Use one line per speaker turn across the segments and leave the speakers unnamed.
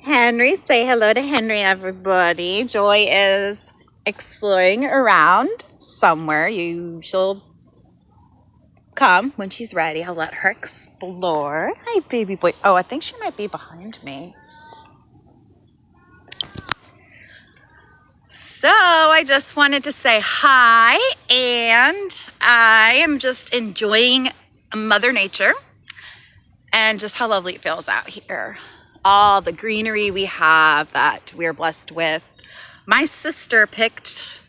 Henry. Say hello to Henry, everybody. Joy is exploring around somewhere. She'll come when she's ready. I'll let her explore. Hi, baby boy. Oh, I think she might be behind me. So I just wanted to say hi, and I am just enjoying Mother Nature and just how lovely it feels out here. All the greenery we have that we're blessed with. My sister picked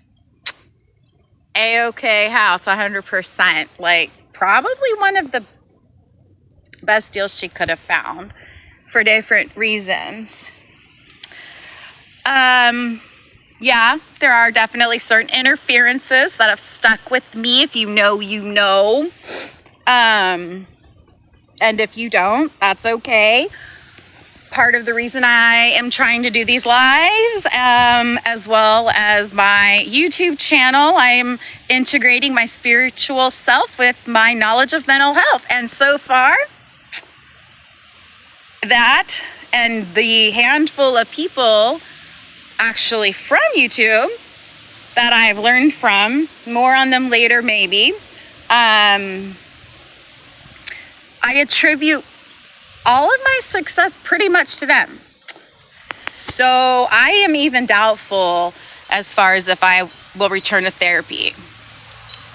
A-OK house 100%. Like, probably one of the best deals she could have found for different reasons. Yeah, there are definitely certain interferences that have stuck with me. If you know, you know. And if you don't, that's okay. Part of the reason I am trying to do these lives, as well as my YouTube channel, I'm integrating my spiritual self with my knowledge of mental health. And so far, that and the handful of people actually from YouTube that I've learned from, more on them later maybe, I attribute all of my success pretty much to them. So I am even doubtful as far as if I will return to therapy,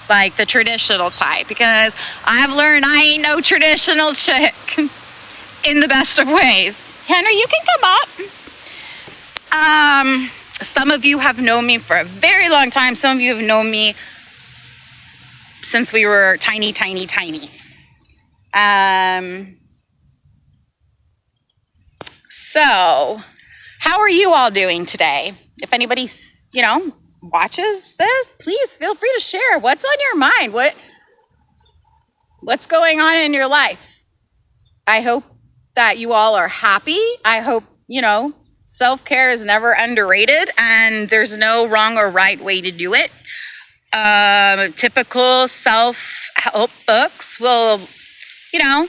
like the traditional type, because I've learned I ain't no traditional chick in the best of ways. Henry, you can come up. Some of you have known me for a very long time. Some of you have known me since we were tiny. So, how are you all doing today? If anybody, watches this, please feel free to share. What's on your mind? What's going on in your life? I hope that you all are happy. I hope, self-care is never underrated and there's no wrong or right way to do it. Typical self-help books will,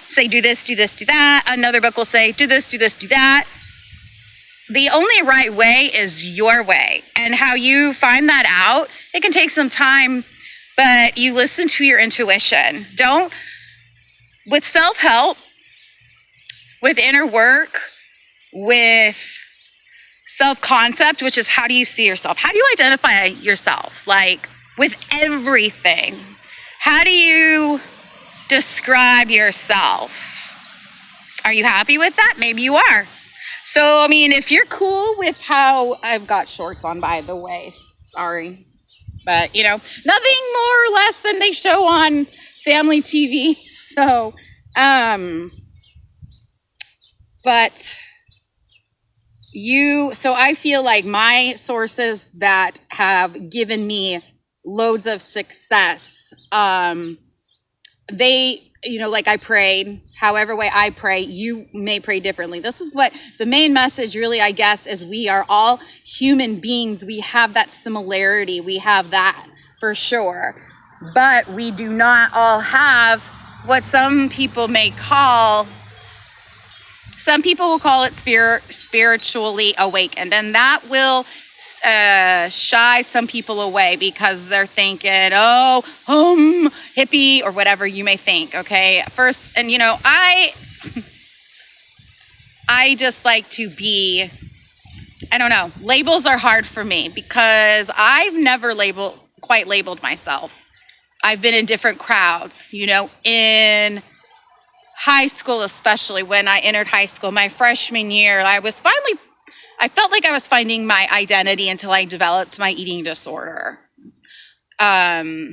say do this, do that. Another book will say do this, do that. The only right way is your way. And how you find that out, it can take some time, but you listen to your intuition. With self-help, with inner work, with self-concept, which is how do you see yourself? How do you identify yourself? Like, with everything. How do you describe yourself? Are you happy with that? Maybe you are. So, if you're cool with how I've got shorts on, by the way, sorry. But, nothing more or less than they show on family TV. So, so I feel like my sources that have given me loads of success, they, like I prayed, however way I pray, you may pray differently. This is what the main message really, I guess, is we are all human beings. We have that similarity. We have that for sure. But we do not all have what some people will call it spiritually awakened. And that will shy some people away because they're thinking, hippie or whatever you may think, okay? First, and I just like to be, I don't know, labels are hard for me because I've never quite labeled myself. I've been in different crowds, in high school, especially when I entered high school, my freshman year, I felt like I was finding my identity until I developed my eating disorder. I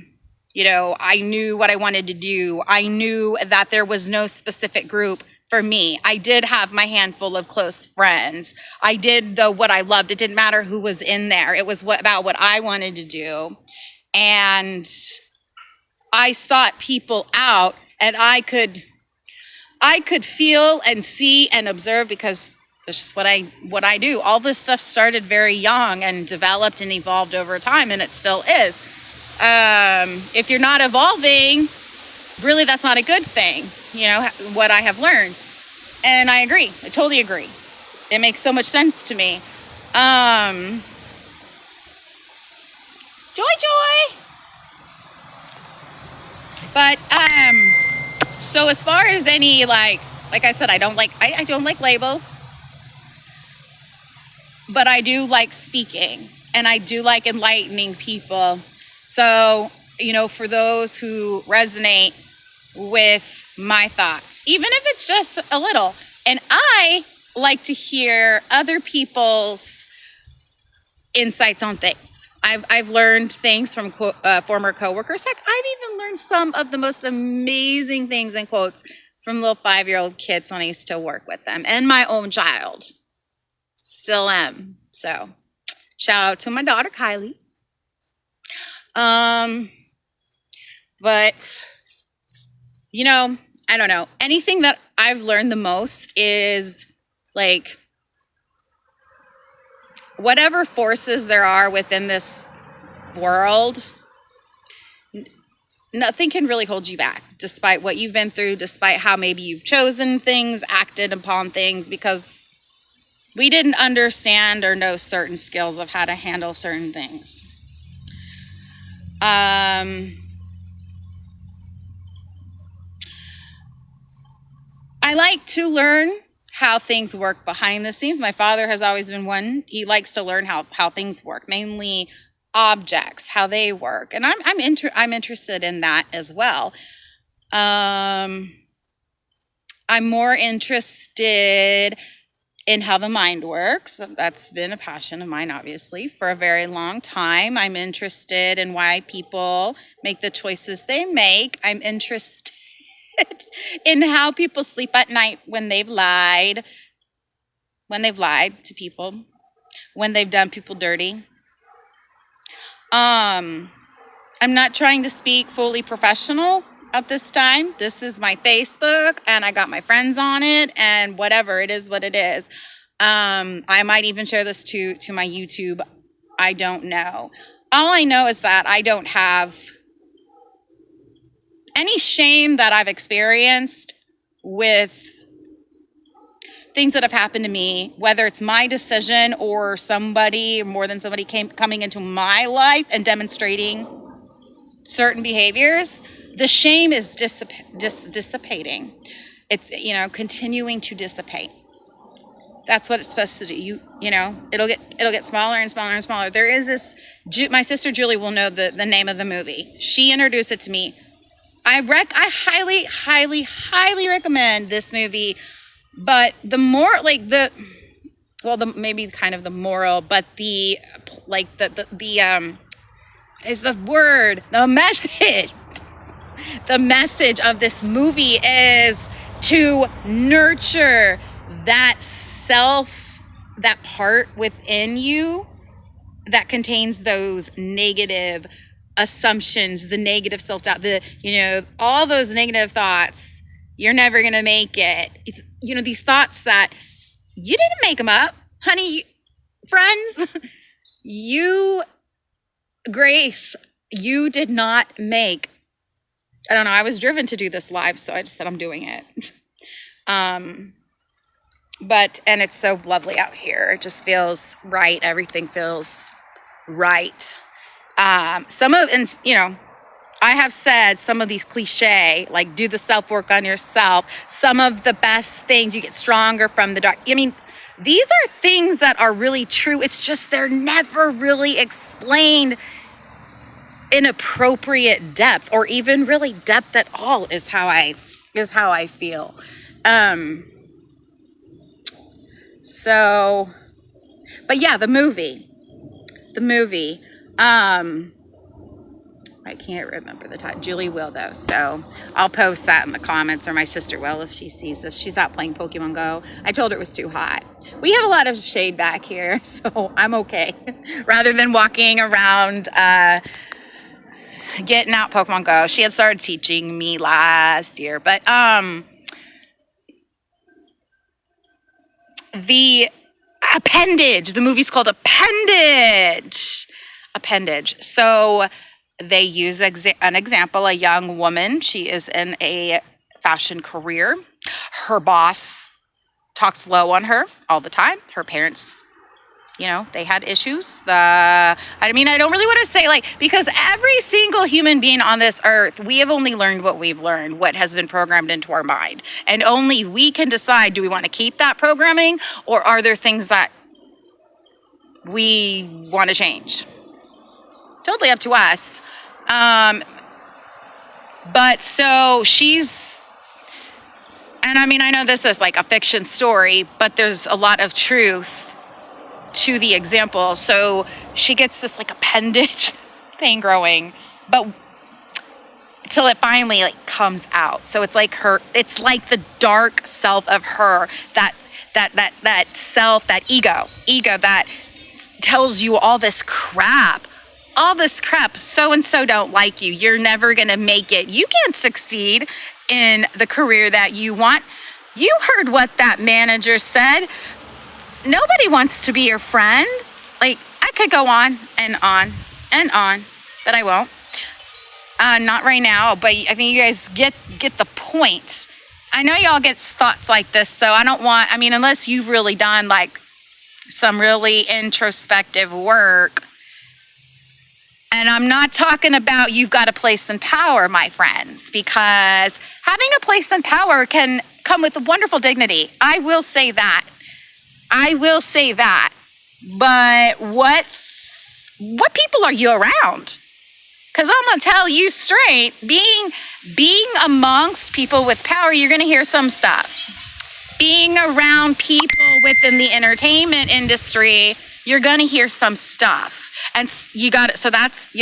knew what I wanted to do. I knew that there was no specific group for me. I did have my handful of close friends. I did what I loved. It didn't matter who was in there. It was about what I wanted to do. And I sought people out, and I could feel and see and observe because that's just what I do. All this stuff started very young and developed and evolved over time, and it still is. If you're not evolving, really that's not a good thing, what I have learned. And I agree. I totally agree. It makes so much sense to me. Joy, joy. But so as far as any like I said, I don't like labels, but I do like speaking, and I do like enlightening people. So, for those who resonate with my thoughts, even if it's just a little, and I like to hear other people's insights on things. I've learned things from former coworkers. Heck, I've even learned some of the most amazing things in quotes from little 5-year-old kids when I used to work with them, and my own child. Still am. So, shout out to my daughter Kylie. But I don't know. Anything that I've learned the most is like whatever forces there are within this world, nothing can really hold you back, despite what you've been through, despite how maybe you've chosen things, acted upon things, because we didn't understand or know certain skills of how to handle certain things. I like to learn how things work behind the scenes. My father has always been one. He likes to learn how things work, mainly objects, how they work, and I'm interested in that as well. I'm more interested in how the mind works. That's been a passion of mine, obviously, for a very long time. I'm interested in why people make the choices they make. I'm interested in how people sleep at night when they've lied to people, when they've done people dirty. I'm not trying to speak fully professional at this time. This is my Facebook, and I got my friends on it, and whatever, it is what it is. I might even share this to my YouTube. I don't know. All I know is that I don't have any shame that I've experienced with things that have happened to me, whether it's my decision or somebody, more than somebody coming into my life and demonstrating certain behaviors. The shame is dissipating. It's, continuing to dissipate. That's what it's supposed to do. It'll get smaller and smaller and smaller. There is this, my sister Julie will know the name of the movie. She introduced it to me. I highly, highly, highly recommend this movie. But the more maybe kind of the moral, but the message. The message of this movie is to nurture that self, that part within you that contains those negative assumptions, the negative self-doubt, all those negative thoughts. You're never going to make it. These thoughts that you didn't make them up, honey, friends. Grace, you did not make. I don't know. I was driven to do this live, so I just said I'm doing it. And it's so lovely out here. It just feels right. Everything feels right. I have said some of these cliche, like do the self-work on yourself. Some of the best things, you get stronger from the dark. I mean, these are things that are really true. It's just they're never really explained in appropriate depth, or even really depth at all, is how I feel. But yeah, the movie. I can't remember the title. Julie will, though, so I'll post that in the comments, or my sister will if she sees this. She's out playing Pokemon Go. I told her it was too hot. We have a lot of shade back here, so I'm okay. Rather than walking around getting out Pokemon Go. She had started teaching me last year, but the appendage. The movie's called Appendage. So they use an example, a young woman. She is in a fashion career. Her boss talks low on her all the time. Her parents, they had issues. I don't really want to say because every single human being on this earth, we have only learned what we've learned, what has been programmed into our mind. And only we can decide, do we want to keep that programming, or are there things that we want to change? Totally up to us. But so she's, and I know this is like a fiction story, but there's a lot of truth to the example. So she gets this like appendage thing growing, but till it finally comes out. So it's like it's like the dark self of her, that self, that ego that tells you all this crap. So-and-so don't like you. You're never going to make it. You can't succeed in the career that you want. You heard what that manager said. Nobody wants to be your friend. I could go on and on and on, but I won't. Not right now, but I think you guys get the point. I know y'all get thoughts like this, so I don't want, unless you've really done some really introspective work. And I'm not talking about you've got a place in power, my friends, because having a place in power can come with a wonderful dignity. I will say that. But what people are you around? Because I'm going to tell you straight, being amongst people with power, you're going to hear some stuff. Being around people within the entertainment industry, you're going to hear some stuff. And you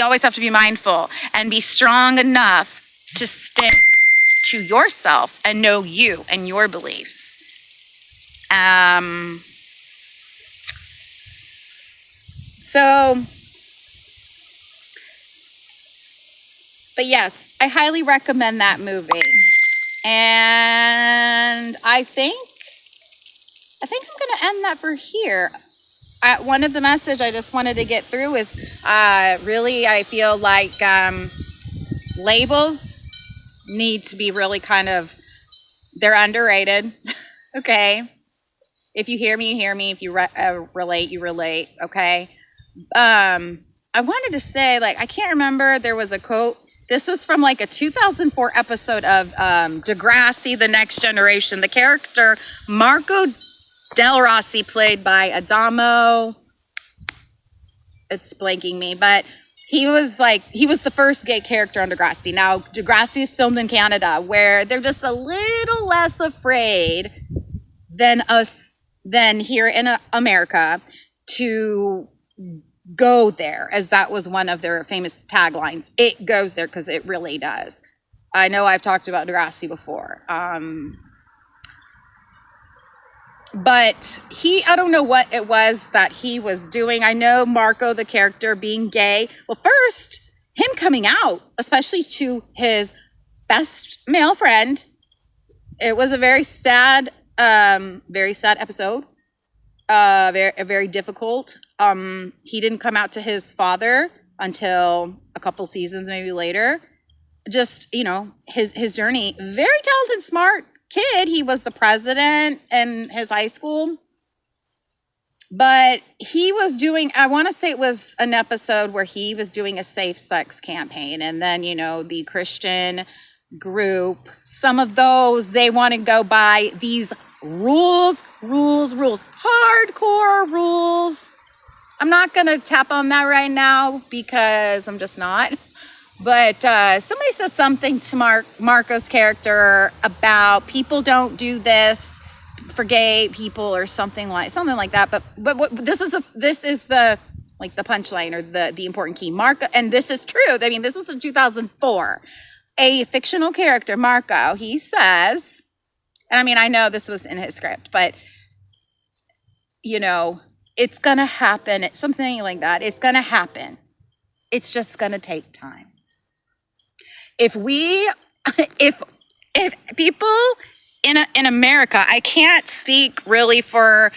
always have to be mindful and be strong enough to stick to yourself and know you and your beliefs. But yes, I highly recommend that movie. And I think I'm going to end that for here. One of the message I just wanted to get through is really I feel like labels need to be really they're underrated. Okay. If you hear me, you hear me. If you relate, you relate. Okay. I wanted to say, I can't remember. There was a quote. This was from a 2004 episode of Degrassi, The Next Generation. The character Marco Del Rossi, played by Adamo. It's blanking me, but he was the first gay character on Degrassi. Now, Degrassi is filmed in Canada, where they're just a little less afraid than here in America to go there, as that was one of their famous taglines. It goes there because it really does. I know I've talked about Degrassi before. But I don't know what it was that he was doing. I know Marco, the character, being gay. Well, first, him coming out, especially to his best male friend. It was a very sad episode. Very difficult. He didn't come out to his father until a couple seasons maybe later. Just, his journey. Very talented, smart kid. He was the president in his high school. But he was doing, I want to say it was an episode where he was doing a safe sex campaign. And then, the Christian group, some of those, they want to go by these rules, hardcore rules. I'm not going to tap on that right now because I'm just not. But somebody said something to Marco's character about people don't do this for gay people or something like that. But this is the punchline or the important key. Marco, and this is true. This was in 2004. A fictional character, Marco, he says, and I know this was in his script, but it's gonna happen. Something like that. It's gonna happen. It's just gonna take time. If people in America, I can't speak really for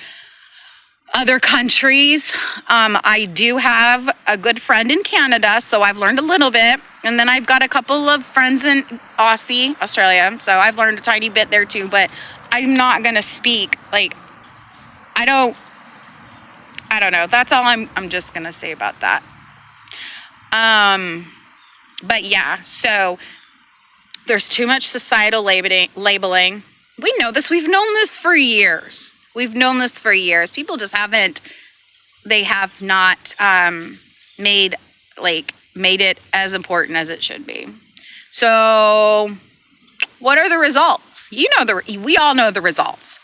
other countries. I do have a good friend in Canada, so I've learned a little bit. And then I've got a couple of friends in Australia, so I've learned a tiny bit there too, but I'm not going to speak, like, I don't know. That's all I'm just going to say about that. But yeah, so there's too much societal labeling. We know this. We've known this for years. People just they have not made it as important as it should be. So what are the results? We all know the results.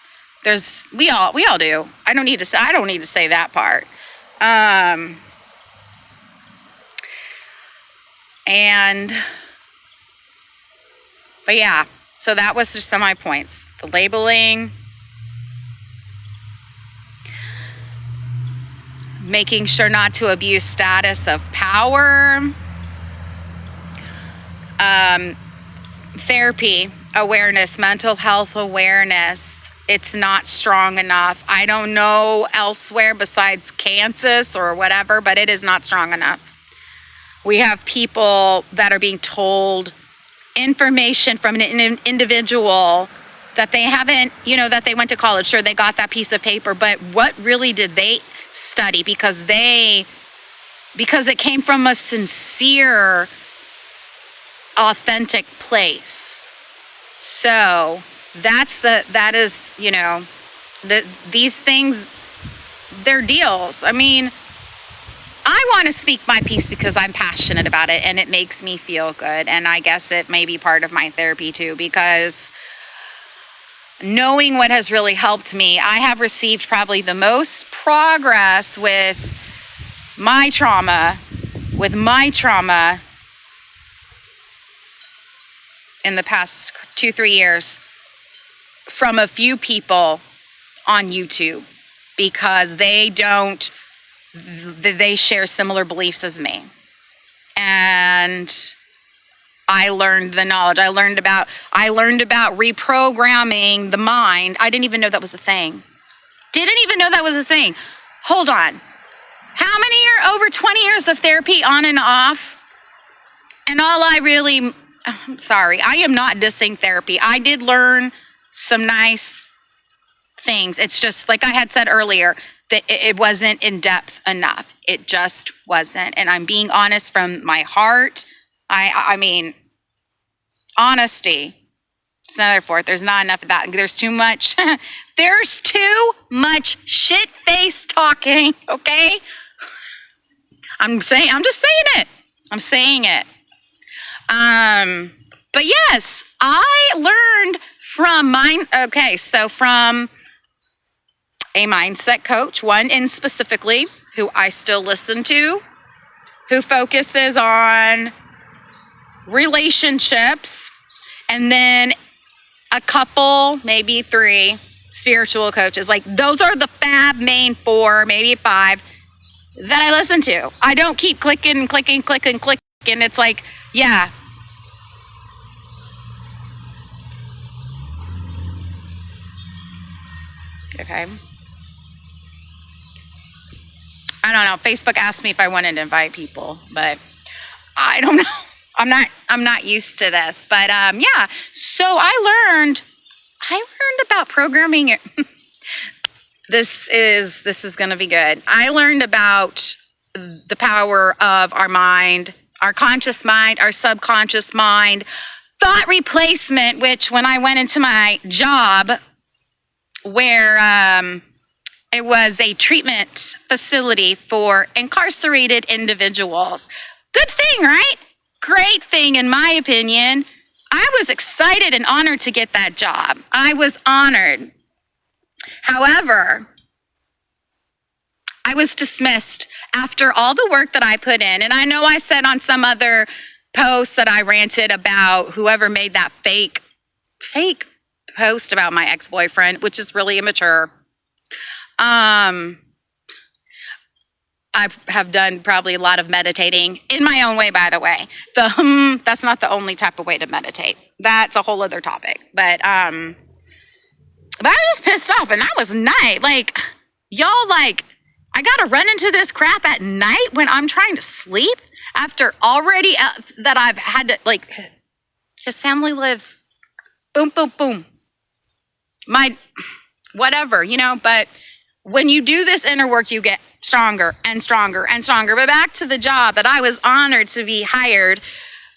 We all do. I don't need to say that part. But yeah, so that was just some of my points. The labeling, making sure not to abuse status of power, therapy awareness, mental health awareness. It's not strong enough. I don't know elsewhere besides Kansas or whatever, but it is not strong enough. We have people that are being told information from an individual that they haven't, that they went to college. Sure, they got that piece of paper, but what really did they study? Because it came from a sincere, authentic place. So these things, they're deals. I mean, I want to speak my piece because I'm passionate about it and it makes me feel good. And I guess it may be part of my therapy too, because knowing what has really helped me, I have received probably the most progress with my trauma in the past 2-3 years from a few people on YouTube, because they share similar beliefs as me. And I learned the knowledge. I learned about reprogramming the mind. I didn't even know that was a thing. Hold on. How many over 20 years of therapy on and off? And I'm sorry, I am not dissing therapy. I did learn some nice things. It's just like I had said earlier, that it wasn't in depth enough. It just wasn't. And I'm being honest from my heart. I mean, honesty. It's another fourth. There's not enough of that. There's too much. There's too much shit-face talking, okay? I'm just saying it. But yes, I learned from from a mindset coach, one in specifically, who I still listen to, who focuses on relationships, and then a couple, maybe 3 spiritual coaches. Like, those are the main 4, maybe 5 that I listen to. I don't keep clicking. It's like, yeah. Okay. I don't know. Facebook asked me if I wanted to invite people, but I don't know. I'm not used to this. But yeah. So I learned about programming. This is going to be good. I learned about the power of our mind, our conscious mind, our subconscious mind, thought replacement, which when I went into my job where it was a treatment facility for incarcerated individuals. Good thing, right? Great thing, in my opinion. I was excited and honored to get that job. I was honored. However, I was dismissed after all the work that I put in. And I know I said on some other post that I ranted about whoever made that fake post about my ex-boyfriend, which is really immature. I have done probably a lot of meditating in my own way, by the way. That's not the only type of way to meditate. That's a whole other topic. But I was just pissed off, and that was nice. Like, y'all, like, I got to run into this crap at night when I'm trying to sleep after already that I've had to, like, his family lives, boom, boom, boom. Whatever, but when you do this inner work, you get stronger and stronger and stronger. But back to the job that I was honored to be hired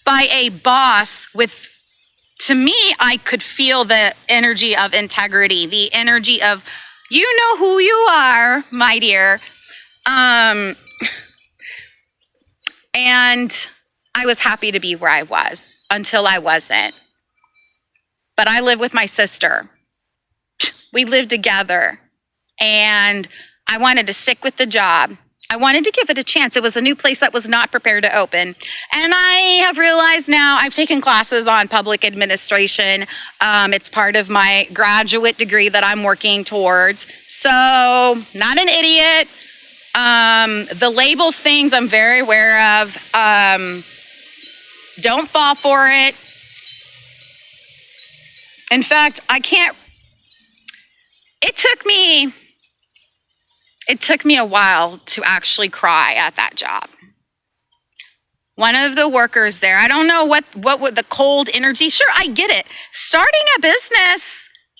by a boss with, to me, I could feel the energy of integrity, the energy of, you know who you are, my dear. And I was happy to be where I was until I wasn't. But I live with my sister. We lived together. And I wanted to stick with the job. I wanted to give it a chance. It was a new place that was not prepared to open. And I have realized now, I've taken classes on public administration. It's part of my graduate degree that I'm working towards. So, not an idiot. The label things I'm very aware of. Don't fall for it. In fact, it took me a while to actually cry at that job. One of the workers there, I don't know what would the cold energy, sure, I get it. Starting a business,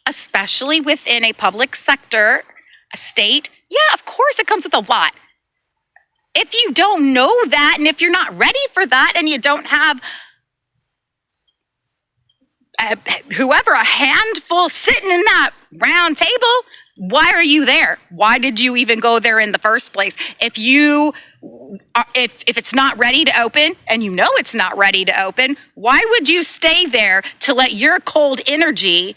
especially within a public sector, a state, yeah, of course it comes with a lot. If you don't know that, and if you're not ready for that, and you don't have a handful sitting in that round table, why are you there? Why did you even go there in the first place? If it's not ready to open, and you know it's not ready to open, why would you stay there to let your cold energy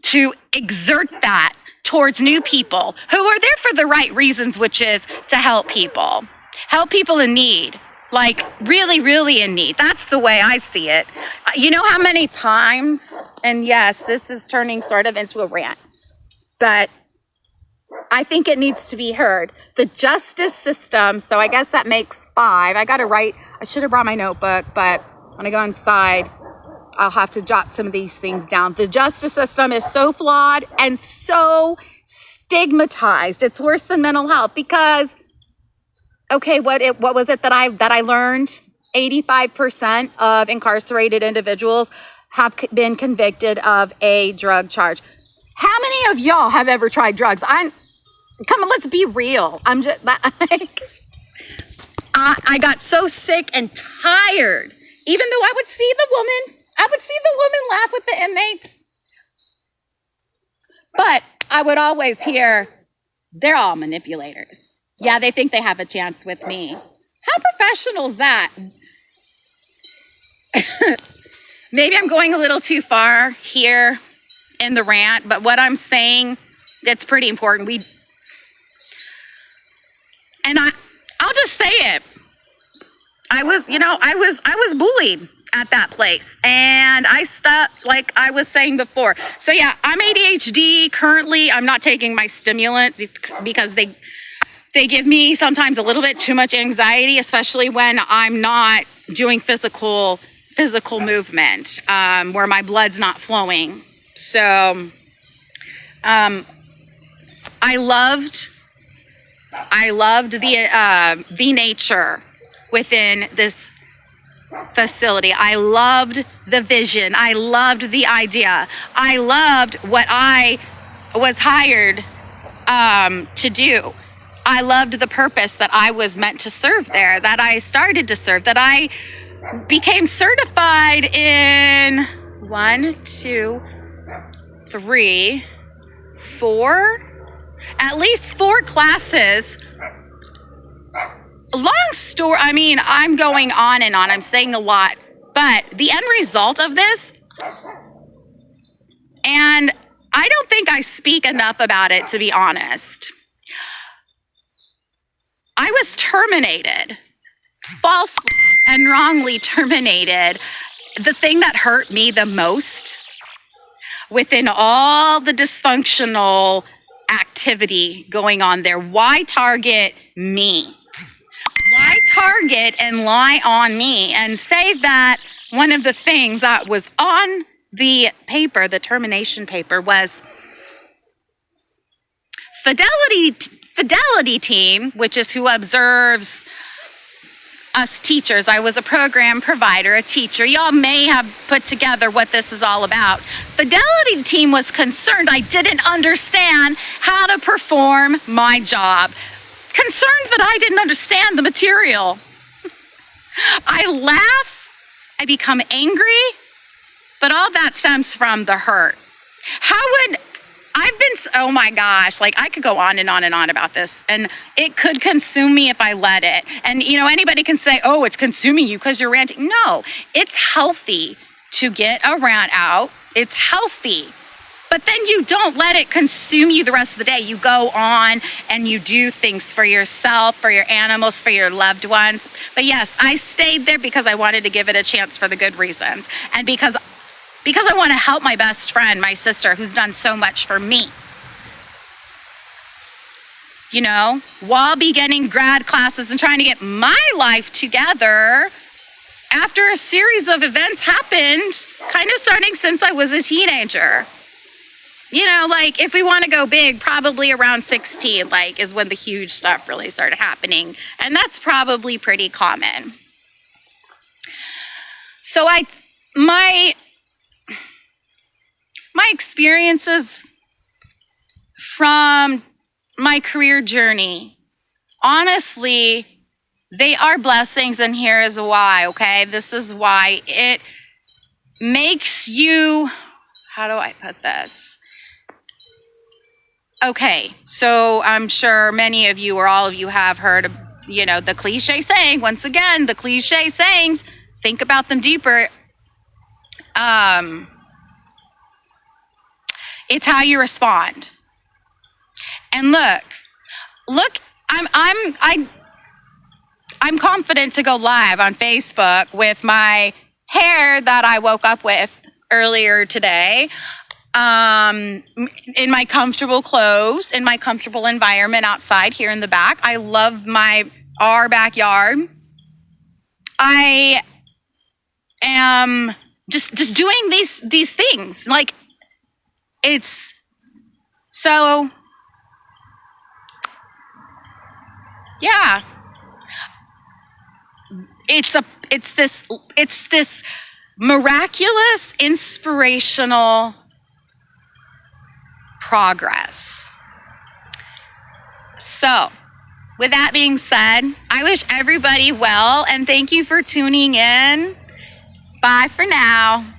to exert that towards new people who are there for the right reasons, which is to help people in need, like really, really in need. That's the way I see it. You know how many times, and yes, this is turning sort of into a rant, but I think it needs to be heard. The justice system, so I guess that makes 5. I should have brought my notebook, but when I go inside, I'll have to jot some of these things down. The justice system is so flawed and so stigmatized. It's worse than mental health because, okay, what was it that I learned? 85% of incarcerated individuals have been convicted of a drug charge. How many of y'all have ever tried drugs? Come on, let's be real. I'm just like, I got so sick and tired. Even though I would see the woman laugh with the inmates. But I would always hear, they're all manipulators. Yeah, they think they have a chance with me. How professional is that? Maybe I'm going a little too far here in the rant, but what I'm saying, that's pretty important. I'll just say it. I was bullied at that place, and I stuck, like I was saying before. So yeah, I'm ADHD currently. I'm not taking my stimulants because they give me sometimes a little bit too much anxiety, especially when I'm not doing physical movement, where my blood's not flowing. So, I loved the nature within this facility. I loved the vision. I loved the idea. I loved what I was hired to do. I loved the purpose that I was meant to serve there, that I started to serve, that I became certified in 1, 2, 3, 4, at least 4 classes. Long story, I mean, I'm going on and on, I'm saying a lot, but the end result of this, and I don't think I speak enough about it, to be honest. I was terminated, falsely and wrongly terminated. The thing that hurt me the most within all the dysfunctional activity going on there, why target me? Why target and lie on me and say that one of the things that was on the paper, the termination paper, was fidelity team, which is who observes us teachers. I was a program provider, a teacher. Y'all may have put together what this is all about. Fidelity team was concerned I didn't understand how to perform my job. Concerned that I didn't understand the material. I laugh, I become angry, but all that stems from the hurt. Oh my gosh, like I could go on and on and on about this, and it could consume me if I let it. And anybody can say, oh, it's consuming you because you're ranting. No, it's healthy to get a rant out. It's healthy. But then you don't let it consume you the rest of the day. You go on and you do things for yourself, for your animals, for your loved ones. But yes, I stayed there because I wanted to give it a chance for the good reasons. And because I want to help my best friend, my sister, who's done so much for me. While beginning grad classes and trying to get my life together after a series of events happened, kind of starting since I was a teenager. If we want to go big, probably around 16, is when the huge stuff really started happening. And that's probably pretty common. So my experiences from my career journey, honestly, they are blessings, and here is why, okay? This is why. It makes you, how do I put this? Okay, so I'm sure many of you or all of you have heard of, the cliche saying. Once again, the cliche sayings, think about them deeper. It's how you respond. And look, I'm confident to go live on Facebook with my hair that I woke up with earlier today, in my comfortable clothes, in my comfortable environment outside here in the back. I love our backyard. I am just doing these things. It's so, yeah. It's this miraculous, inspirational progress. So, with that being said, I wish everybody well, and thank you for tuning in. Bye for now.